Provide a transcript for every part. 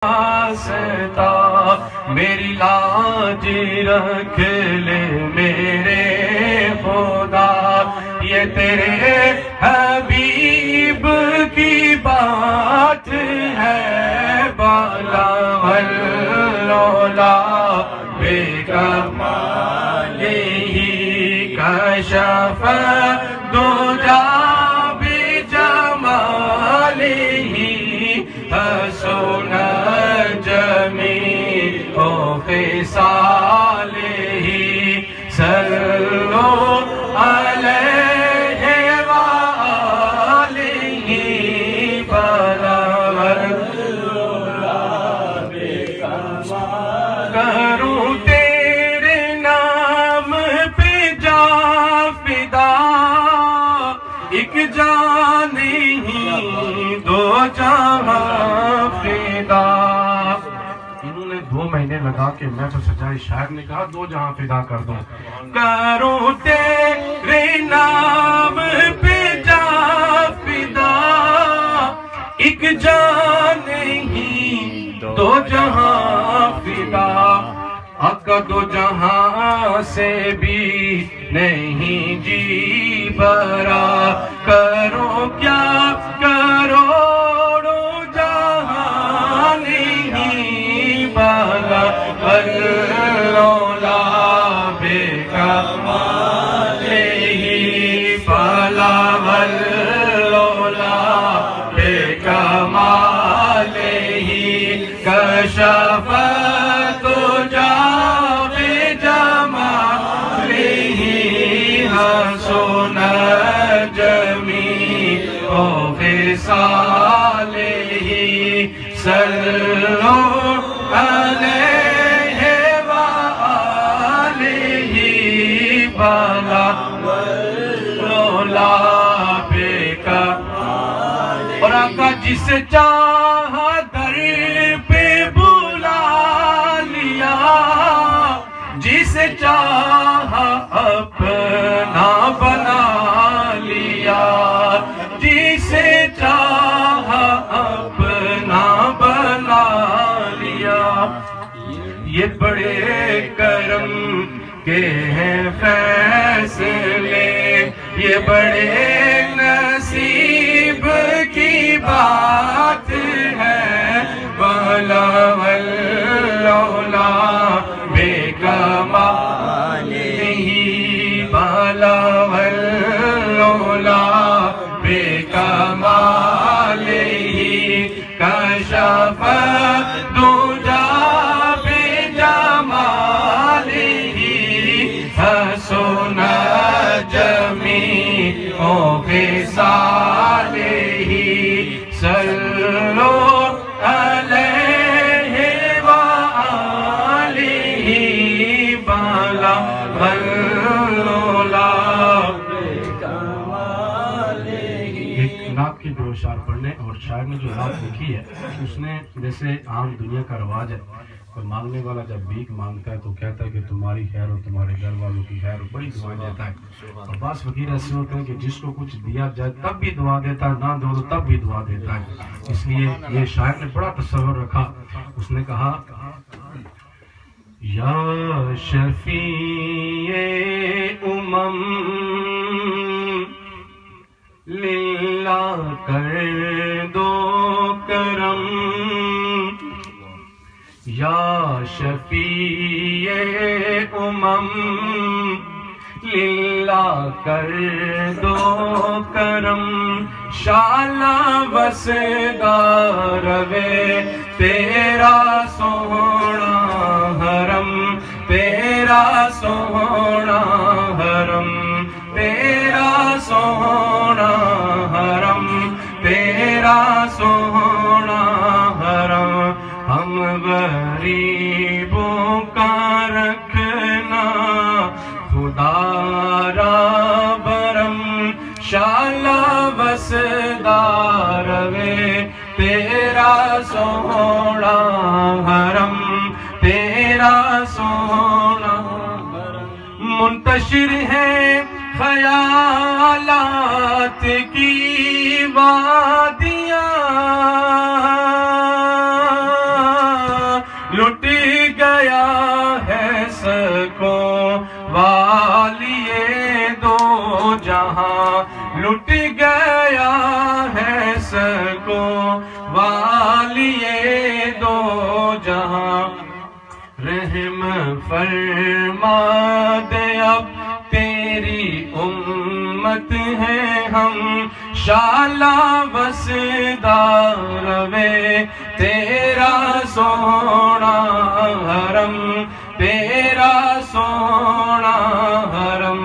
واسطہ میری لاج رکھ لے میرے خدا، یہ تیرے حبیب کی بات ہے، بالا واللولا بے کمالہ کشف دجا بجمالہ، حسن جمیع خصالہ، صلوا علیہ وآلہ، بلغ العلا بکمالہ۔ کروں تیرے نام پہ جا فدا، ایک جان نہیں دو جہاں فدا۔ انہوں نے 2 مہینے لگا کے محفل سجائی، شاعر نے کہا 2 جہاں فدا کر دوں۔ کروں تیرے نام پہ جا فدا، ایک جان نہیں 2 جہاں فدا۔ آقا 2 جہاں سے بھی نہیں جی برا، کرو کیا کروڑوں جہاں نہیں بلا، واللولا بے کمالہ، بلا واللولا بے کمالہ، کشف دجا بجمالہ، حسن جمیع خصالہ، صلوا علیہ وآلہ، بلغ العلا بکمالہ۔ اور آقا جسے چاہا در پہ بلا لیا، جسے چاہا اپنا بنا لیا، جسے چاہا اپنا بنا لیا۔ یہ بڑے کرم کے ہیں فیصلے، یہ بڑے نصیب کی بات ہے، بالا واللولا بے کمالہ، بالا واللولا بے کمالہ، کشف دجا بجمالہ، حسن جمیع خصالہ، صلوا علیہ وآلہ، بلغ العلا بکمالہ۔ ایک نعت کی 2 اشعار پڑھنے، اور شاعر نے جو نعت لکھی ہے اس نے جیسے عام دنیا کا رواج ہے، اور مانگنے والا جب بھیک مانگتا ہے تو کہتا ہے کہ تمہاری خیر ہو، تمہارے گھر والوں کی خیر ہو، بڑی دعائیں دیتا ہے۔ اور بعض فقیر ایسے ہوتے ہیں کہ جس کو کچھ دیا جائے تب بھی دعا دیتا ہے، نہ دو تب بھی دعا دیتا ہے۔ اس لیے یہ شاعر نے بڑا تصور رکھا، اس نے کہا یا شفیع امم للہ کر دو کرم، یا شفیع امم للہ کر دو کرم، شالا وسدا روے تیرا سونا حرم، تیرا سونا حرم، تیرا سونا حرم، تیرا سونا حرم، ہم غریبوں کا رکھنا خدا را برم، شالا وسدا روے تیرا سونا حرم، تیرا سونا حرم۔ منتشر ہے خیالات کی وادیاں، لٹ گیا ہے سکوں والیے دو جہاں لٹ گیا ہے سکوں والیے دو جہاں رحم فرما دے اب تیری امت ہے ہم شالا وسدار وے تیرا سونا حرم تیرا سونا حرم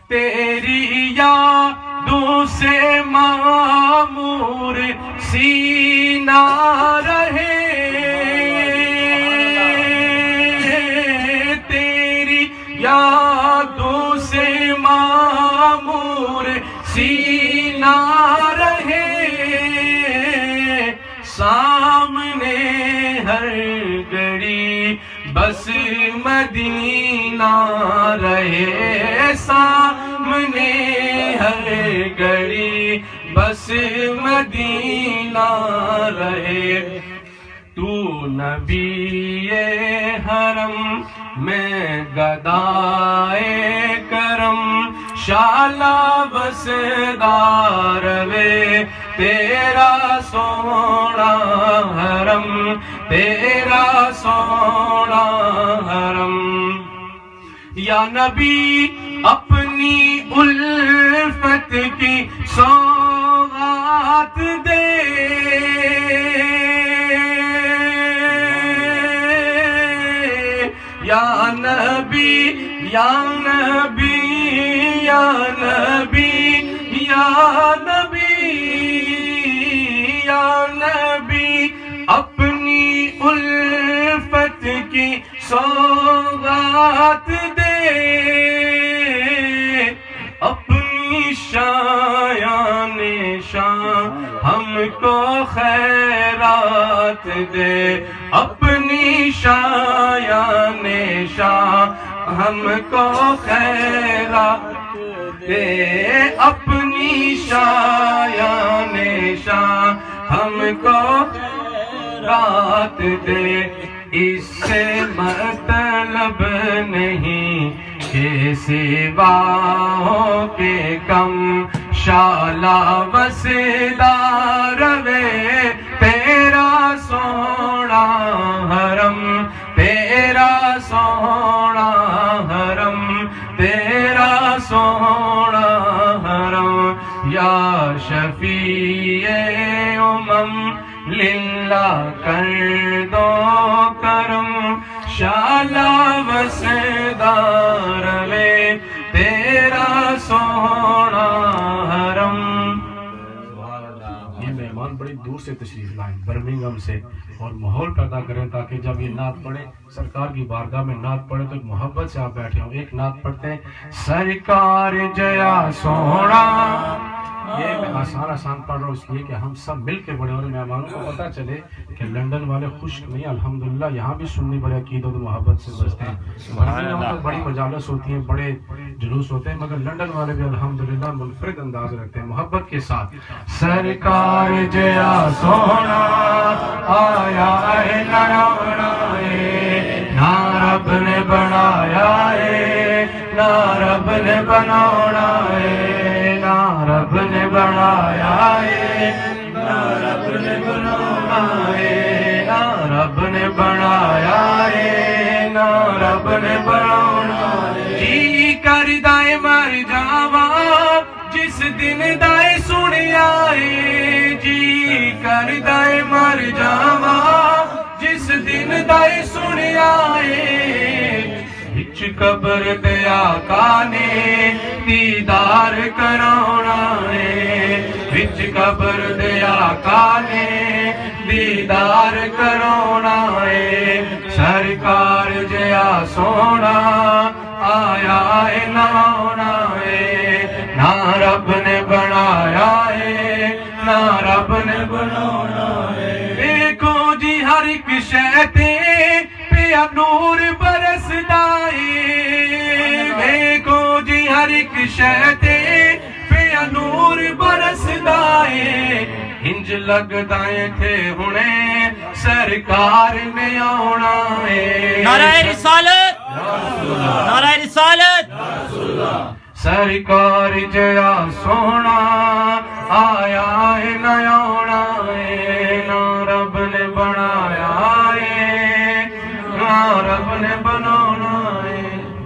تیری یادوں سے معمور سینہ رہے تیری یادوں سے معمور سینہ رہے سامنے ہر گھڑی بس مدینہ رہے سامنے ہر گھڑی بس مدینہ رہے تو نبی حرم میں گدائے کرم شالا وسدار وے تیرا سونا حرم تیرا سونا حرم یا نبی اپنی الفت کی سوغات دے یا نبی یا نبی یا نبی یا نبی یا نبی اپنی الفت کی سوغات دے اپنی شایان شان ہم کو خیرات دے اپنی شایان شان ہم کو خیرات دے اپنی شایان شان ہم کو خیرات دے اس سے مطلب نہیں کہ سواؤں کے کم شالا وسدار وے تیرا سونا حرم تیرا سونا حرم تیرا سونا حرم یا شفیع امم للہ کر دو کرم شالا وسدار وے تیرا سونا حرم یہ مہمان بڑی دور سے تشریف لائیں برمنگھم سے اور ماحول پیدا کریں تاکہ جب یہ نعت پڑھیں سرکار کی بارگاہ میں نعت پڑھیں تو ایک محبت سے آپ بیٹھے ہوں ایک نعت پڑھتے ہیں سرکار جیا سونا یہ میں آسان پڑھ رہا ہوں اس لیے کہ ہم سب مل کے بڑے اور مہمانوں کو پتہ چلے کہ لنڈن والے خشک نہیں الحمدللہ یہاں بھی سننی بڑے عقیدت و محبت سے بستے ہیں بڑی مجالس ہوتی ہیں بڑے جلوس ہوتے ہیں مگر لنڈن والے بھی الحمدللہ منفرد انداز رکھتے ہیں محبت کے ساتھ سرکار جیا سونا آیا ہے نیا بنائے نہ رب نے بنایا ہے نہ رب نے بنانا ہے نہ رب نے بنایا ہے نہ رب نے بنانا ہے نہ رب نے بنایا ہے نہ رب نے بنانا ہے جی کر دائے مر جاوا جس دن دائے سنیا ہے جی کر دائے مر جاوا جس دن دائے سنیا ہے بچ قبر دیا کانے دیدار کرانا ہے بچ قبر دیا کانے دیدار کرانا ہے سرکار جیا سونا آیا ہے نانا ہے نہ رب نے بنایا ہے نہ رب نے بنانا ہے دیکھو جی ہر ایک شیطے پیا نور برسدا ہے دیکھو جی ہر ایک شیطے پیا نور برسدا ہے ہنج لگدا تھے ہنے سرکار نے آنا ہے نعرہ رسالت نعرہ رسالت سرکار جیا سونا آیا ہے نہ آنا ہے نہ رب نے بنایا ہے نہ رب نے بنانا ہے۔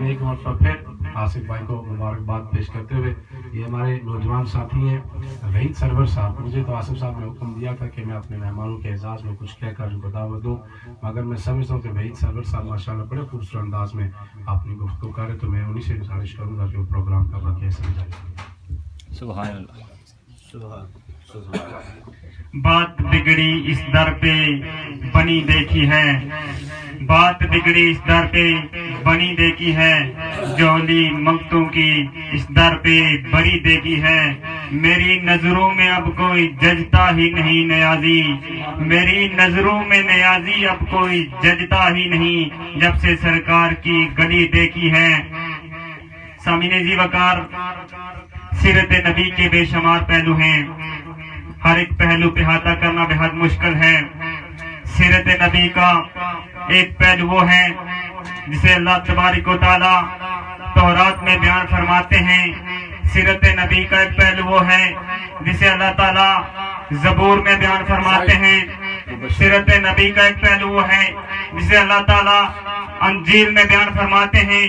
ایک مرتبہ پھر آصف بھائی کو مبارکباد پیش کرتے ہوئے یہ ہمارے نوجوان ساتھی ہیں وحید سرور صاحب، مجھے تو آصف صاحب نے حکم دیا تھا کہ میں اپنے مہمانوں کے اعزاز میں کچھ کہہ کر ان کو دعوت دوں، مگر میں سمجھتا ہوں کہ وحید سرور صاحب ماشاءاللہ بڑے خوبصورت انداز میں اپنی گفتگو کر رہے، تو میں انہی سے گزارش کروں گا کہ وہ پروگرام کا واقعہ سمجھائیں۔ سبحان اللہ۔ بات بگڑی اس در پہ بنی دیکھی ہے، بات بگڑی اس در پہ بنی دیکھی ہے، جولی منگتوں کی اس در پہ بری دیکھی ہے، میری نظروں میں اب کوئی ججتا ہی نہیں نیازی، میری نظروں میں نیازی اب کوئی ججتا ہی نہیں، جب سے سرکار کی گلی دیکھی ہے۔ سامعین عزیز وقار، سیرت نبی کے بے شمار پہلو ہیں، ہر ایک پہلو پہ احاطہ کرنا بہت مشکل ہے۔ سیرت نبی کا ایک پہلو وہ ہے جسے اللہ تبارک و تعالی تورات میں بیان فرماتے ہیں، سیرت نبی کا ایک پہلو وہ ہے جسے اللہ تعالی زبور میں بیان فرماتے ہیں، سیرت نبی کا ایک پہلو وہ ہے جسے اللہ تعالی انجیل میں بیان فرماتے ہیں،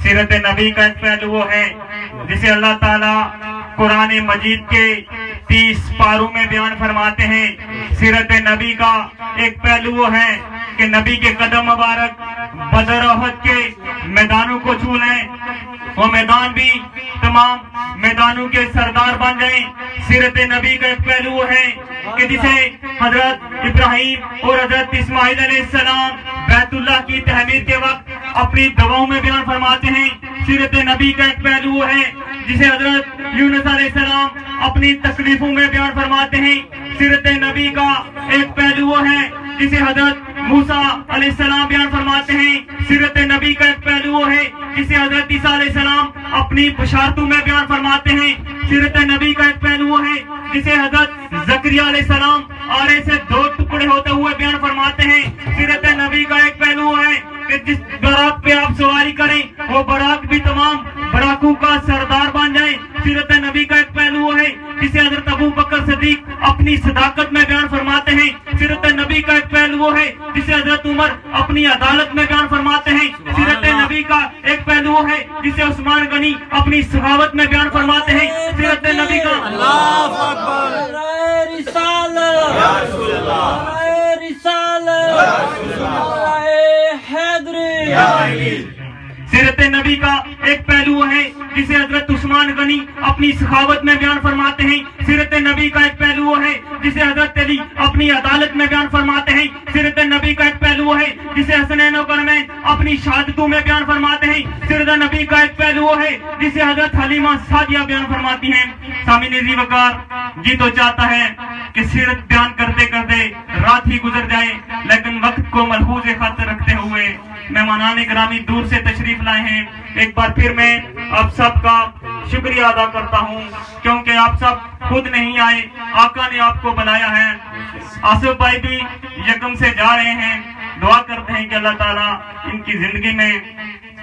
سیرت نبی کا ایک پہلو وہ ہے جسے اللہ تعالی قرآن مجید کے 30 پاروں میں بیان فرماتے ہیں۔ سیرت نبی کا ایک پہلو وہ ہے کہ نبی کے قدم مبارک بدر احد کے میدانوں کو چھو لیں، وہ میدان بھی تمام میدانوں کے سردار بن جائیں۔ سیرت نبی کا ایک پہلو وہ ہے کہ جسے حضرت ابراہیم اور حضرت اسماعیل علیہ السلام بیت اللہ کی تحمیر کے وقت اپنی دعاؤں میں بیان فرماتے ہیں۔ سیرت نبی کا ایک پہلو وہ ہے جسے حضرت یونس علیہ السلام اپنی تکلیفوں میں بیان فرماتے ہیں۔ سیرت نبی کا ایک پہلو وہ ہے جسے حضرت موسیٰ علیہ السلام بیان فرماتے ہیں۔ سیرت نبی کا ایک پہلو وہ ہے جسے حضرت عیسیٰ علیہ السلام اپنی بشارتوں میں بیان فرماتے ہیں۔ سیرت نبی کا ایک پہلو وہ ہے جسے حضرت زکریا علیہ السلام آرے سے 2 ٹکڑے ہوتے ہوئے بیان فرماتے ہیں۔ سیرت نبی کا ایک پہلو وہ ہے کہ جس براق پہ آپ سواری کریں وہ براق بھی تمام براقوں کا سردار بن جائے۔ سیرت نبی کا ایک پہلو وہ ہے جسے حضرت ابو بکر صدیق اپنی صداقت میں بیان فرماتے ہیں۔ سیرت نبی کا ایک پہلو وہ ہے جسے حضرت عمر اپنی عدالت میں بیان فرماتے ہیں۔ سیرت نبی کا ایک پہلو وہ ہے جسے عثمان غنی اپنی سخاوت میں بیان فرماتے ہیں۔ سیرت نبی کا اللہ اکبر، نعرہ رسالت، نعرہ رسالت، نعرہ حیدری۔ سیرت نبی کا ایک پہلو ہے جسے حضرت عثمان غنی اپنی سخاوت میں بیان فرماتے ہیں۔ سیرت نبی کا ایک پہلو ہے جسے حضرت علی اپنی عدالت میں بیان فرماتے ہیں۔ سیرت نبی کا ایک پہلو ہے جسے حسنین و کرمین اپنی شہادتوں میں بیان فرماتے ہیں۔ سیرت نبی کا ایک پہلو ہے جسے حضرت حلیمہ سعدیہ بیان فرماتی ہیں۔ سامعین عزیز وقار، جی تو چاہتا ہے کہ سیرت بیان کرتے کرتے رات ہی گزر جائے، لیکن وقت کو ملحوظ خاطر رکھتے ہوئے مہمانان گرامی دور سے تشریف لائے ہیں، ایک بار پھر میں آپ سب کا شکریہ ادا کرتا ہوں، کیونکہ آپ سب خود نہیں آئے، آقا نے آپ کو بلایا ہے۔ آصف بھائی بھی یکم سے جا رہے ہیں، دعا کرتے ہیں کہ اللہ تعالیٰ ان کی زندگی میں،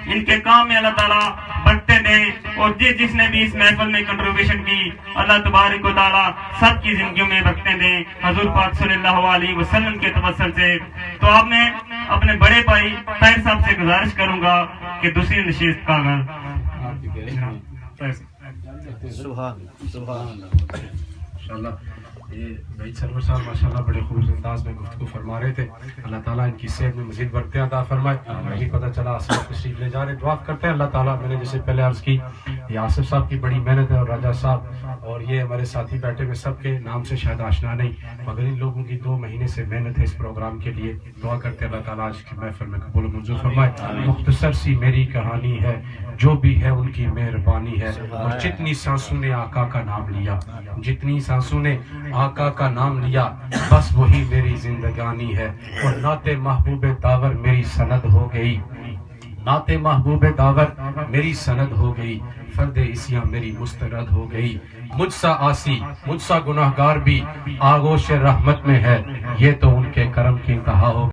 ان کے کام میں اللہ تعالیٰ برکتیں دیں، اور جس نے بھی اس محفل میں کنٹریبیوشن کی اللہ تبارک و تعالیٰ سب کی زندگیوں میں برکتیں دیں حضور پاک صلی اللہ علیہ وسلم کے توسل سے۔ تو اب میں اپنے بڑے بھائی طاہر صاحب سے گزارش کروں گا کہ دوسری نشست کا آغاز۔ ماشاءاللہ یہ وحید سرور صاحب ماشاءاللہ بڑے خوبصورت انداز میں گفتگو فرما رہے تھے، اللہ تعالیٰ ان کی صحت میں مزید برکتیں عطا فرمائے۔ ابھی پتہ چلا آصف تشریف لے جا رہے، دعا کرتے ہیں اللہ تعالیٰ، میں نے جیسے پہلے عرض کی یہ آصف صاحب کی بڑی محنت ہے، اور راجہ صاحب اور یہ ہمارے ساتھی بیٹھے ہوئے سب کے نام سے شاید آشنا نہیں، مگر ان لوگوں کی 2 مہینے سے محنت ہے اس پروگرام کے لیے۔ دعا کرتے ہیں اللہ تعالیٰ آج کی محفل میں قبول و منظور فرمائے۔ مختصر سی میری کہانی ہے، جو بھی ہے ان کی مہربانی ہے، اور جتنی سانسوں نے آقا کا نام لیا، جتنی سانسوں نے آقا کا نام لیا، بس وہی میری زندگانی ہے، اور نعت محبوب داور میری سند ہو گئی، نعت محبوب داور میری سند ہو گئی، فرد عصیاں میری مسترد ہو گئی، مجھ سا آسی مجھ سا گناہگار بھی آغوش رحمت میں ہے، یہ تو ان کے کرم کی انتہا ہو